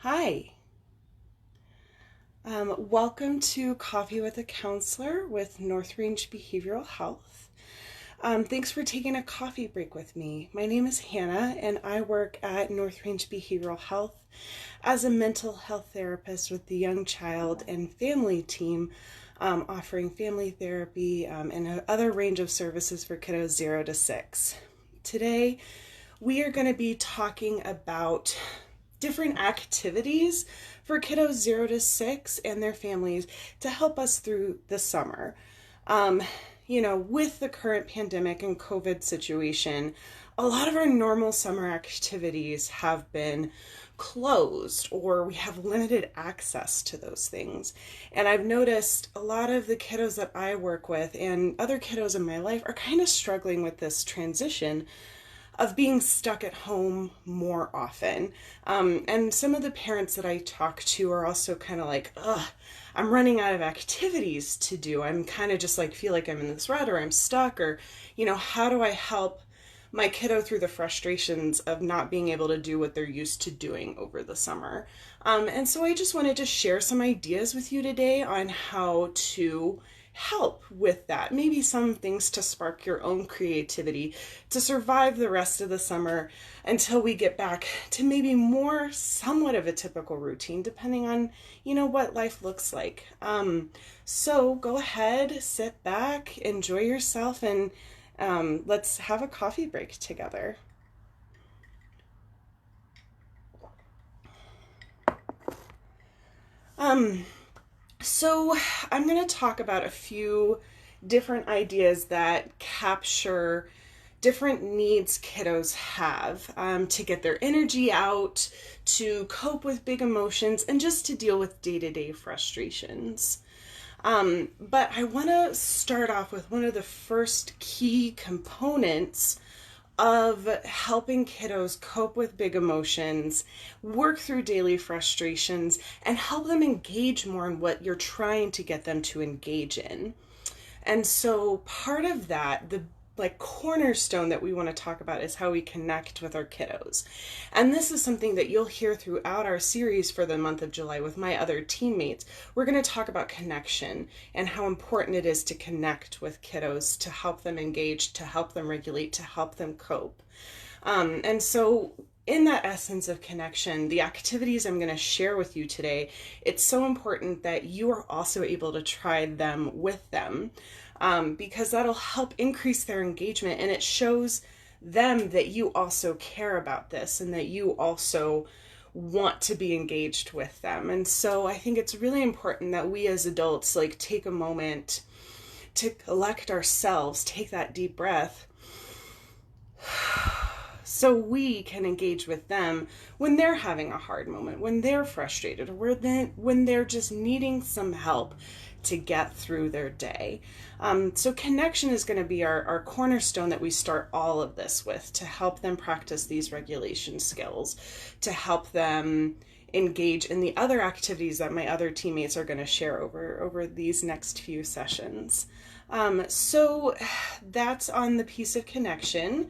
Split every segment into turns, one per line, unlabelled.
Hi. Welcome to Coffee with a Counselor with North Range Behavioral Health. Thanks for taking a coffee break with me. My name is Hannah and I work at North Range Behavioral Health as a mental health therapist with the Young Child and Family team, offering family therapy and other range of services for kiddos 0 to 6. Today, we are going to be talking about different activities for kiddos 0 to 6 and their families to help us through the summer. With the current pandemic and COVID situation, a lot of our normal summer activities have been closed or we have limited access to those things. And I've noticed a lot of the kiddos that I work with and other kiddos in my life are kind of struggling with this transition of being stuck at home more often. And some of the parents that I talk to are also kind of like, I'm running out of activities to do. I'm kind of just like, feel like I'm in this rut or I'm stuck or, how do I help my kiddo through the frustrations of not being able to do what they're used to doing over the summer. And so I just wanted to share some ideas with you today on how to help with that. Maybe some things to spark your own creativity to survive the rest of the summer until we get back to maybe more somewhat of a typical routine, depending on, what life looks like. So go ahead, sit back, enjoy yourself, and let's have a coffee break together. So I'm going to talk about a few different ideas that capture different needs kiddos have to get their energy out, to cope with big emotions, and just to deal with day-to-day frustrations. But I want to start off with one of the first key components of helping kiddos cope with big emotions, work through daily frustrations, and help them engage more in what you're trying to get them to engage in. And so part of that, the cornerstone that we want to talk about is how we connect with our kiddos. And this is something that you'll hear throughout our series for the month of July with my other teammates. We're going to talk about connection and how important it is to connect with kiddos, to help them engage, to help them regulate, to help them cope. And so in that essence of connection, the activities I'm going to share with you today, it's so important that you are also able to try them with them. Because that'll help increase their engagement, and it shows them that you also care about this and that you also want to be engaged with them. And so I think it's really important that we as adults take a moment to collect ourselves, take that deep breath, so we can engage with them when they're having a hard moment, when they're frustrated, or when they're just needing some help to get through their day. So connection is going to be our cornerstone that we start all of this with, to help them practice these regulation skills, to help them engage in the other activities that my other teammates are going to share over these next few sessions. So that's on the piece of connection.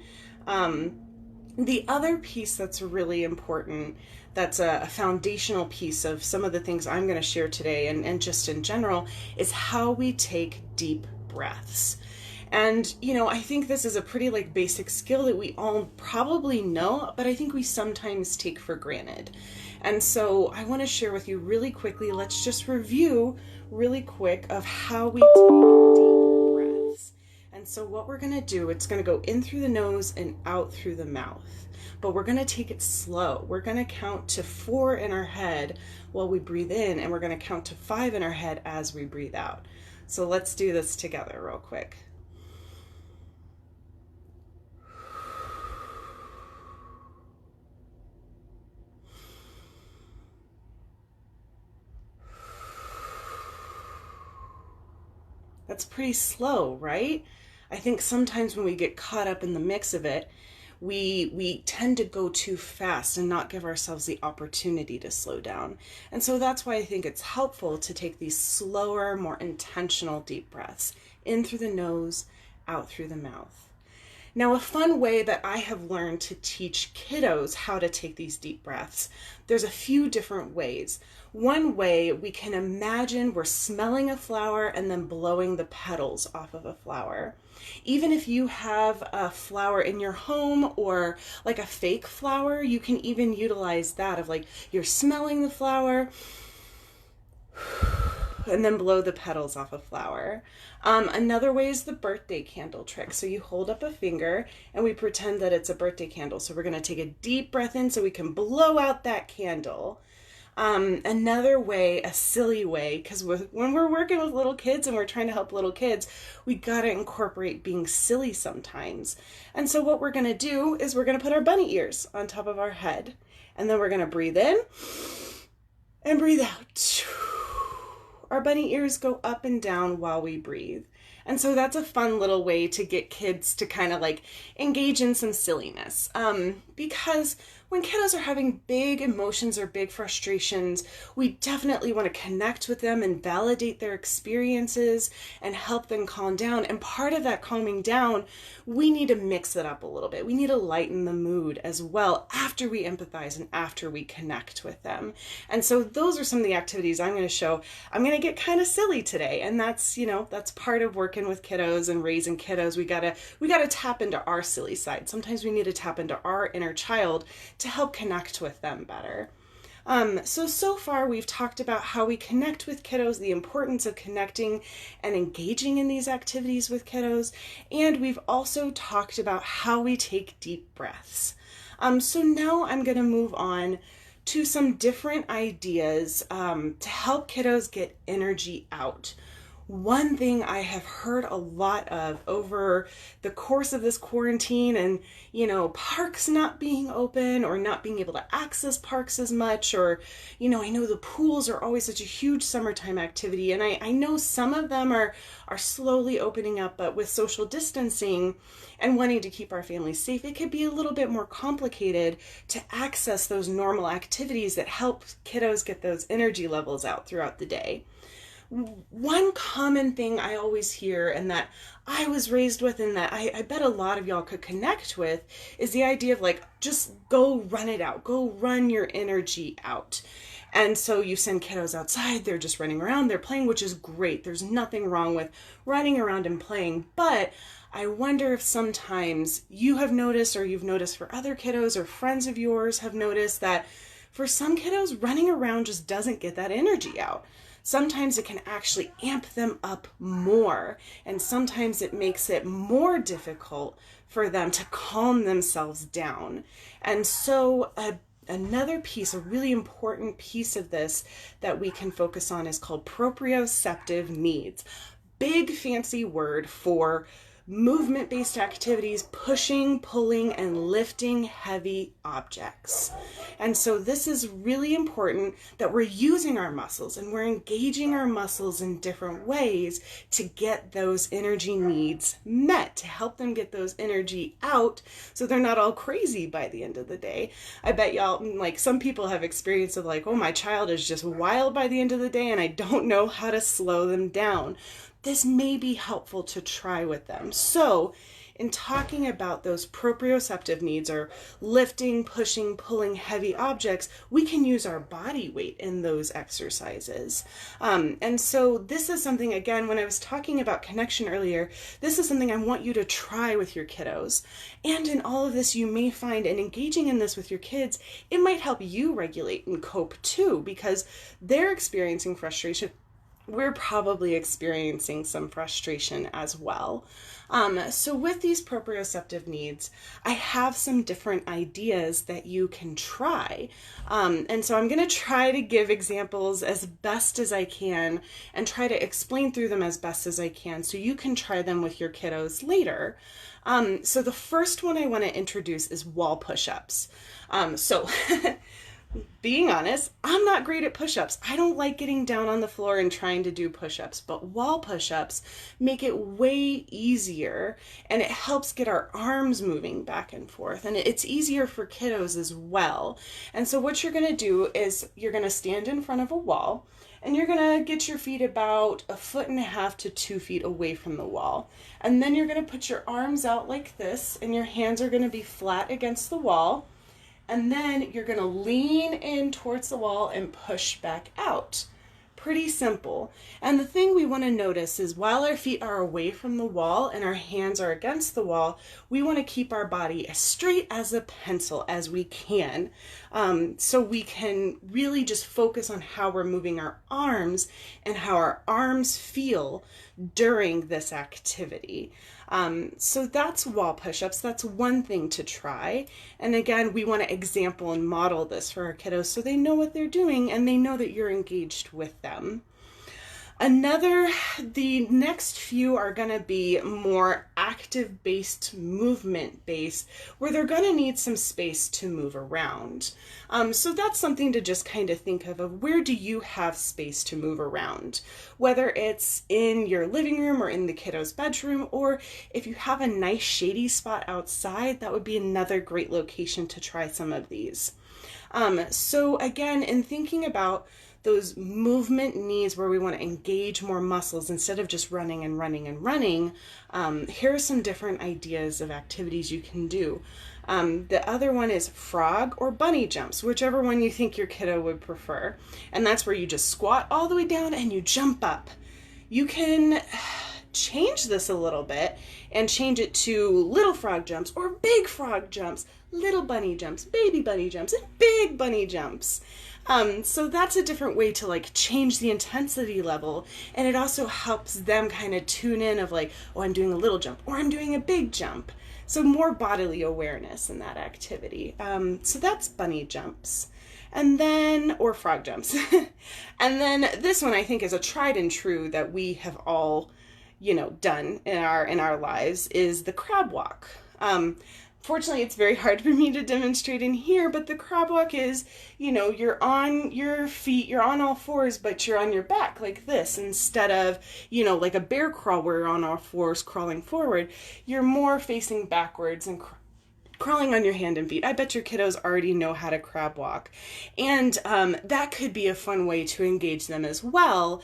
The other piece that's really important, that's a foundational piece of some of the things I'm going to share today and just in general, is how we take deep breaths. And, I think this is a pretty basic skill that we all probably know, but I think we sometimes take for granted. And so I want to share with you really quickly, let's just review really quick of how we take deep breaths. And so what we're going to do, it's going to go in through the nose and out through the mouth. But we're going to take it slow. We're going to count to 4 in our head while we breathe in, and we're going to count to 5 in our head as we breathe out. So let's do this together real quick. That's pretty slow, right? I think sometimes when we get caught up in the mix of it, we tend to go too fast and not give ourselves the opportunity to slow down. And so that's why I think it's helpful to take these slower, more intentional deep breaths in through the nose, out through the mouth. Now, a fun way that I have learned to teach kiddos how to take these deep breaths, there's a few different ways. One way, we can imagine we're smelling a flower and then blowing the petals off of a flower. Even if you have a flower in your home or like a fake flower, you can even utilize that of like you're smelling the flower and then blow the petals off a flower. Another way is the birthday candle trick. So you hold up a finger and we pretend that it's a birthday candle. So we're going to take a deep breath in so we can blow out that candle. Another way, a silly way, because when we're working with little kids and we're trying to help little kids, we got to incorporate being silly sometimes. And so what we're going to do is we're going to put our bunny ears on top of our head. And then we're going to breathe in and breathe out. Our bunny ears go up and down while we breathe. And so that's a fun little way to get kids to kind of like engage in some silliness. Because when kiddos are having big emotions or big frustrations, we definitely want to connect with them and validate their experiences and help them calm down. And part of that calming down, we need to mix it up a little bit. We need to lighten the mood as well after we empathize and after we connect with them. And so those are some of the activities I'm going to show. I'm going to get kind of silly today. And that's, that's part of working with kiddos and raising kiddos. We gotta tap into our silly side. Sometimes we need to tap into our inner child to help connect with them better. So far we've talked about how we connect with kiddos, the importance of connecting and engaging in these activities with kiddos, and we've also talked about how we take deep breaths. So now I'm going to move on to some different ideas to help kiddos get energy out. One thing I have heard a lot of over the course of this quarantine and, parks not being open or not being able to access parks as much, or, I know the pools are always such a huge summertime activity, and I know some of them are slowly opening up, but with social distancing and wanting to keep our families safe, it could be a little bit more complicated to access those normal activities that help kiddos get those energy levels out throughout the day. One common thing I always hear and that I was raised with and that I bet a lot of y'all could connect with is the idea of like, just go run it out, go run your energy out. And so you send kiddos outside, they're just running around, they're playing, which is great. There's nothing wrong with running around and playing, but I wonder if sometimes you have noticed, or you've noticed for other kiddos or friends of yours have noticed that for some kiddos, running around just doesn't get that energy out. Sometimes it can actually amp them up more, and sometimes it makes it more difficult for them to calm themselves down. And so another piece, a really important piece of this that we can focus on is called proprioceptive needs. Big fancy word for movement-based activities, pushing, pulling, and lifting heavy objects. And so this is really important that we're using our muscles and we're engaging our muscles in different ways to get those energy needs met, to help them get those energy out so they're not all crazy by the end of the day. I bet y'all, like some people have experience of like, oh, my child is just wild by the end of the day and I don't know how to slow them down. This may be helpful to try with them. So in talking about those proprioceptive needs, or lifting, pushing, pulling heavy objects, we can use our body weight in those exercises. And so this is something, again, when I was talking about connection earlier, this is something I want you to try with your kiddos. And in all of this, you may find, in engaging in this with your kids, it might help you regulate and cope too, because they're experiencing frustration. We're probably experiencing some frustration as well. So with these proprioceptive needs, I have some different ideas that you can try. And so I'm going to try to give examples as best as I can and try to explain through them as best as I can so you can try them with your kiddos later. So the first one I want to introduce is wall push-ups. Being honest, I'm not great at push-ups. I don't like getting down on the floor and trying to do push-ups, but wall push-ups make it way easier, and it helps get our arms moving back and forth, and it's easier for kiddos as well. And so what you're going to do is you're going to stand in front of a wall, And you're gonna get your feet about 1.5 to 2 feet away from the wall. And then you're gonna put your arms out like this, and your hands are gonna be flat against the wall. And then you're gonna lean in towards the wall and push back out. Pretty simple. And the thing we want to notice is while our feet are away from the wall and our hands are against the wall, we want to keep our body as straight as a pencil as we can. So we can really just focus on how we're moving our arms and how our arms feel during this activity. So that's wall push-ups. That's one thing to try. And again, we want to example and model this for our kiddos so they know what they're doing and they know that you're engaged with them. The next few are going to be more active-based, movement-based, where they're going to need some space to move around. So that's something to just kind of think of where do you have space to move around? Whether it's in your living room or in the kiddo's bedroom, or if you have a nice shady spot outside, that would be another great location to try some of these. So again, in thinking about those movement needs where we want to engage more muscles instead of just running and running and running, here are some different ideas of activities you can do. The other one is frog or bunny jumps, whichever one you think your kiddo would prefer. And that's where you just squat all the way down and you jump up. You can change this a little bit and change it to little frog jumps or big frog jumps, little bunny jumps, baby bunny jumps, and big bunny jumps. So that's a different way to like change the intensity level, and it also helps them kind of tune in of like, oh, I'm doing a little jump or I'm doing a big jump. So more bodily awareness in that activity. So that's bunny jumps. And then, or frog jumps. And then this one I think is a tried and true that we have all, done in our lives is the crab walk. Fortunately, it's very hard for me to demonstrate in here, but the crab walk is, you're on your feet, you're on all fours, but you're on your back like this instead of, like a bear crawl where you're on all fours crawling forward. You're more facing backwards and crawling on your hand and feet. I bet your kiddos already know how to crab walk. And that could be a fun way to engage them as well.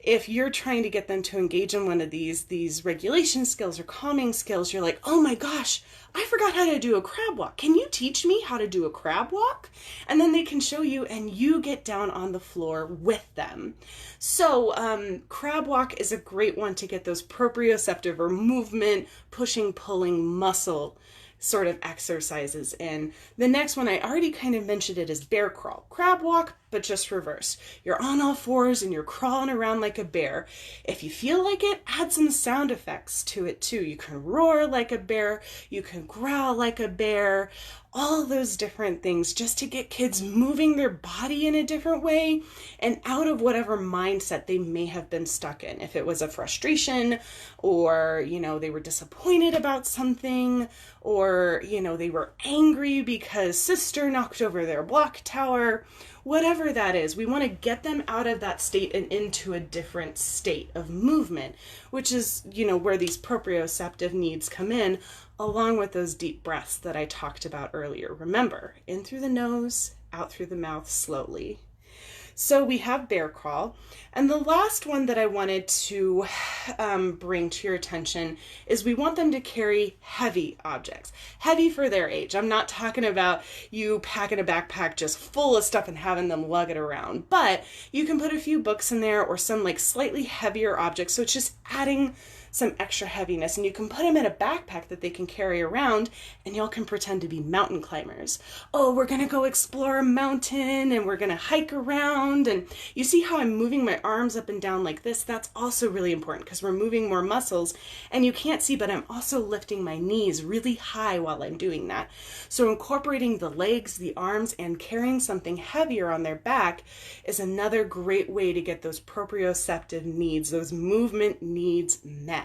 If you're trying to get them to engage in one of these regulation skills or calming skills, you're like, oh my gosh, I forgot how to do a crab walk. Can you teach me how to do a crab walk? And then they can show you and you get down on the floor with them. So crab walk is a great one to get those proprioceptive or movement, pushing, pulling muscle sort of exercises in. The next one, I already kind of mentioned it, is bear crawl. Crab walk, but just reverse. You're on all fours and you're crawling around like a bear. If you feel like it, add some sound effects to it too. You can roar like a bear, you can growl like a bear, all those different things just to get kids moving their body in a different way and out of whatever mindset they may have been stuck in. If it was a frustration or, they were disappointed about something, or, they were angry because sister knocked over their block tower, whatever that is, we want to get them out of that state and into a different state of movement, which is, where these proprioceptive needs come in, along with those deep breaths that I talked about earlier. Remember, in through the nose, out through the mouth slowly. So we have bear crawl. And the last one that I wanted to bring to your attention is we want them to carry heavy objects. Heavy for their age. I'm not talking about you packing a backpack just full of stuff and having them lug it around. But you can put a few books in there or some like slightly heavier objects. So it's just adding some extra heaviness, and you can put them in a backpack that they can carry around, and y'all can pretend to be mountain climbers. Oh, we're gonna go explore a mountain and we're gonna hike around, and you see how I'm moving my arms up and down like this? That's also really important because we're moving more muscles, and you can't see, but I'm also lifting my knees really high while I'm doing that. So incorporating the legs, the arms, and carrying something heavier on their back is another great way to get those proprioceptive needs, those movement needs met.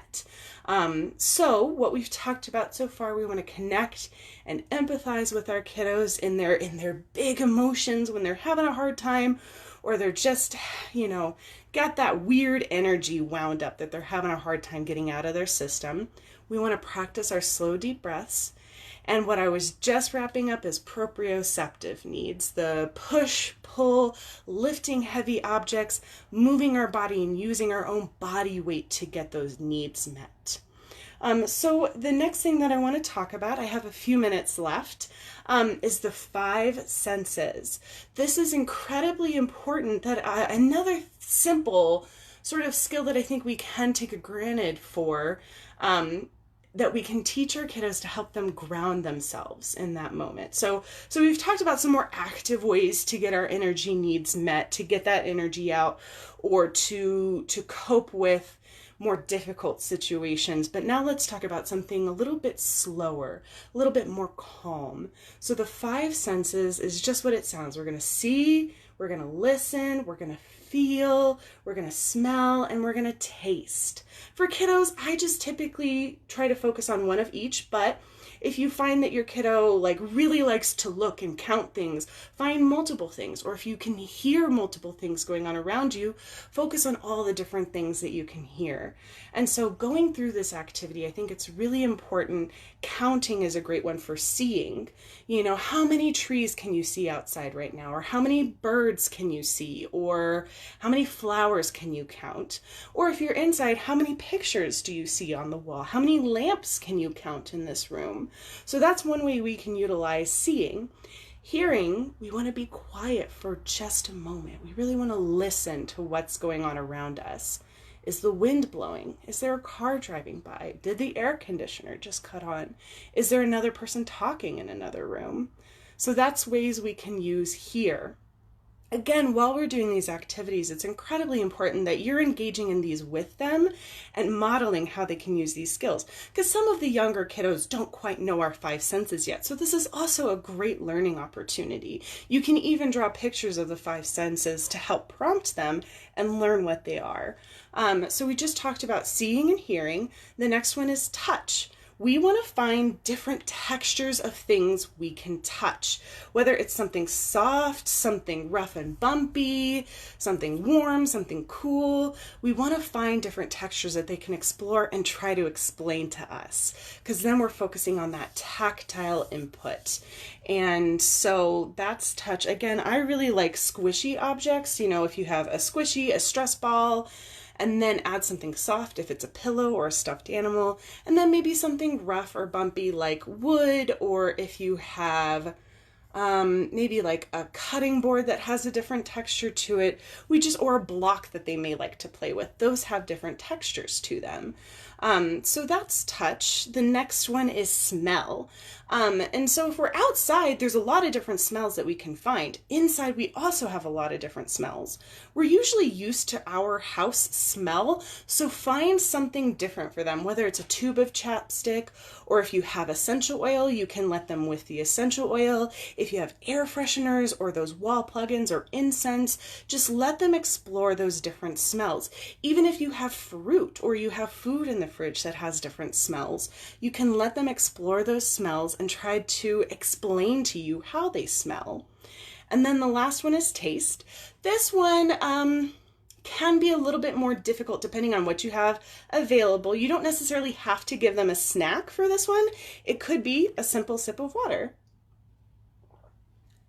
So what we've talked about so far, we want to connect and empathize with our kiddos in their big emotions when they're having a hard time, or they're just, got that weird energy wound up that they're having a hard time getting out of their system. We want to practice our slow, deep breaths. And what I was just wrapping up is proprioceptive needs, the push, pull, lifting heavy objects, moving our body and using our own body weight to get those needs met. So the next thing that I want to talk about, I have a few minutes left, is the five senses. This is incredibly important, that another simple sort of skill that I think we can take it granted for, that we can teach our kiddos to help them ground themselves in that moment. So we've talked about some more active ways to get our energy needs met, to get that energy out, or to cope with more difficult situations. But now let's talk about something a little bit slower, a little bit more calm. So the five senses is just what it sounds. We're going to see, we're going to listen, we're going to feel, we're going to smell, and we're going to taste. For kiddos, I just typically try to focus on one of each, but if you find that your kiddo really likes to look and count things, find multiple things. Or if you can hear multiple things going on around you, focus on all the different things that you can hear. And so going through this activity, I think it's really important. Counting is a great one for seeing. You know, how many trees can you see outside right now? Or how many birds can you see? Or how many flowers can you count? Or if you're inside, how many pictures do you see on the wall? How many lamps can you count in this room? So that's one way we can utilize seeing. Hearing, we want to be quiet for just a moment. We really want to listen to what's going on around us. Is the wind blowing? Is there a car driving by? Did the air conditioner just cut on? Is there another person talking in another room? So that's ways we can use hear. Again, while we're doing these activities, it's incredibly important that you're engaging in these with them and modeling how they can use these skills. Because some of the younger kiddos don't quite know our five senses yet. So this is also a great learning opportunity. You can even draw pictures of the five senses to help prompt them and learn what they are. So we just talked about seeing and hearing. The next one is touch. We want to find different textures of things we can touch, whether it's something soft, something rough and bumpy, something warm, something cool. We want to find different textures that they can explore and try to explain to us, because then we're focusing on that tactile input. And so that's touch. Again, I really like squishy objects. You know, if you have a squishy, a stress ball, and then add something soft if it's a pillow or a stuffed animal, and then maybe something rough or bumpy like wood, or if you have maybe like a cutting board that has a different texture to it, or a block that they may like to play with. Those have different textures to them. So that's touch. The next one is smell. And so if we're outside, there's a lot of different smells that we can find. Inside, we also have a lot of different smells. We're usually used to our house smell, so find something different for them, whether it's a tube of chapstick, or if you have essential oil, you can let them with the essential oil. If you have air fresheners or those wall plugins or incense, just let them explore those different smells. Even if you have fruit or you have food in the fridge that has different smells, you can let them explore those smells and try to explain to you how they smell. And then the last one is taste. This one can be a little bit more difficult depending on what you have available. You don't necessarily have to give them a snack for this one. It could be a simple sip of water.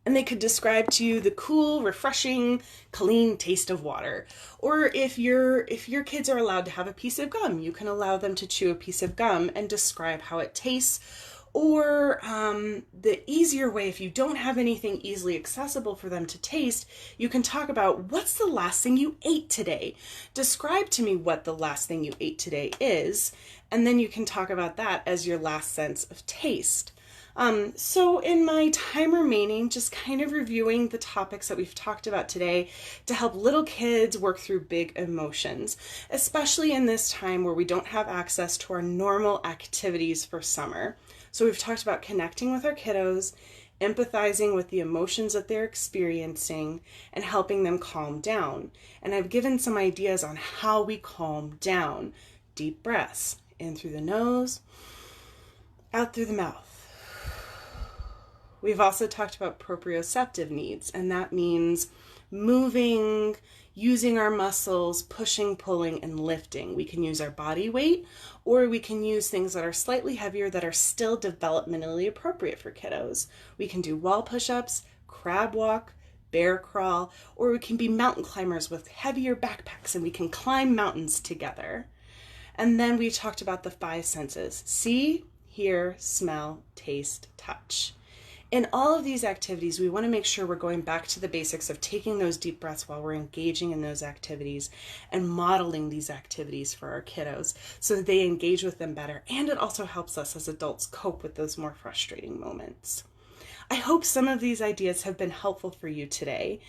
And they could describe to you the cool, refreshing, clean taste of water. Or if your kids are allowed to have a piece of gum, you can allow them to chew a piece of gum and describe how it tastes. Or the easier way, if you don't have anything easily accessible for them to taste, you can talk about, what's the last thing you ate today? Describe to me what the last thing you ate today is, and then you can talk about that as your last sense of taste. So in my time remaining, just kind of reviewing the topics that we've talked about today to help little kids work through big emotions, especially in this time where we don't have access to our normal activities for summer. So we've talked about connecting with our kiddos, empathizing with the emotions that they're experiencing, and helping them calm down. And I've given some ideas on how we calm down. Deep breaths, in through the nose, out through the mouth. We've also talked about proprioceptive needs, and that means moving, using our muscles, pushing, pulling, and lifting. We can use our body weight, or we can use things that are slightly heavier that are still developmentally appropriate for kiddos. We can do wall push-ups, crab walk, bear crawl, or we can be mountain climbers with heavier backpacks and we can climb mountains together. And then we talked about the 5 senses: see, hear, smell, taste, touch. In all of these activities, we want to make sure we're going back to the basics of taking those deep breaths while we're engaging in those activities and modeling these activities for our kiddos so that they engage with them better. And it also helps us as adults cope with those more frustrating moments. I hope some of these ideas have been helpful for you today.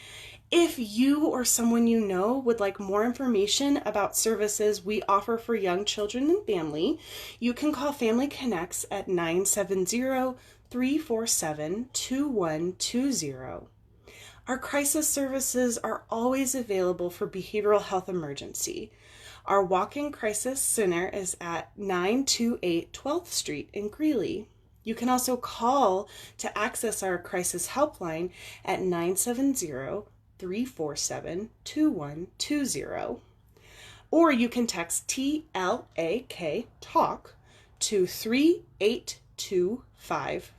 If you or someone you know would like more information about services we offer for young children and family, you can call Family Connects at 970-347-2120. Our crisis services are always available for behavioral health emergency. Our walk-in crisis center is at 928 12th Street in Greeley. You can also call to access our crisis helpline at 970-347-2120. Or you can text TLAK TALK to 38255.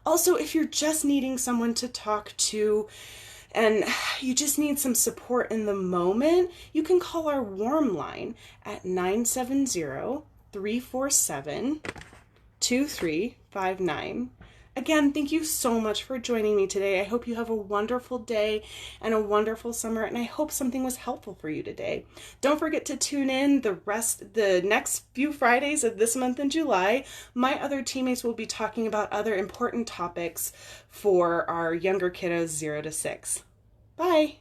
Also, if you're just needing someone to talk to and you just need some support in the moment, you can call our warm line at 970-347-2359. Again, thank you so much for joining me today. I hope you have a wonderful day and a wonderful summer, and I hope something was helpful for you today. Don't forget to tune in the next few Fridays of this month in July. My other teammates will be talking about other important topics for our younger kiddos 0 to 6. Bye.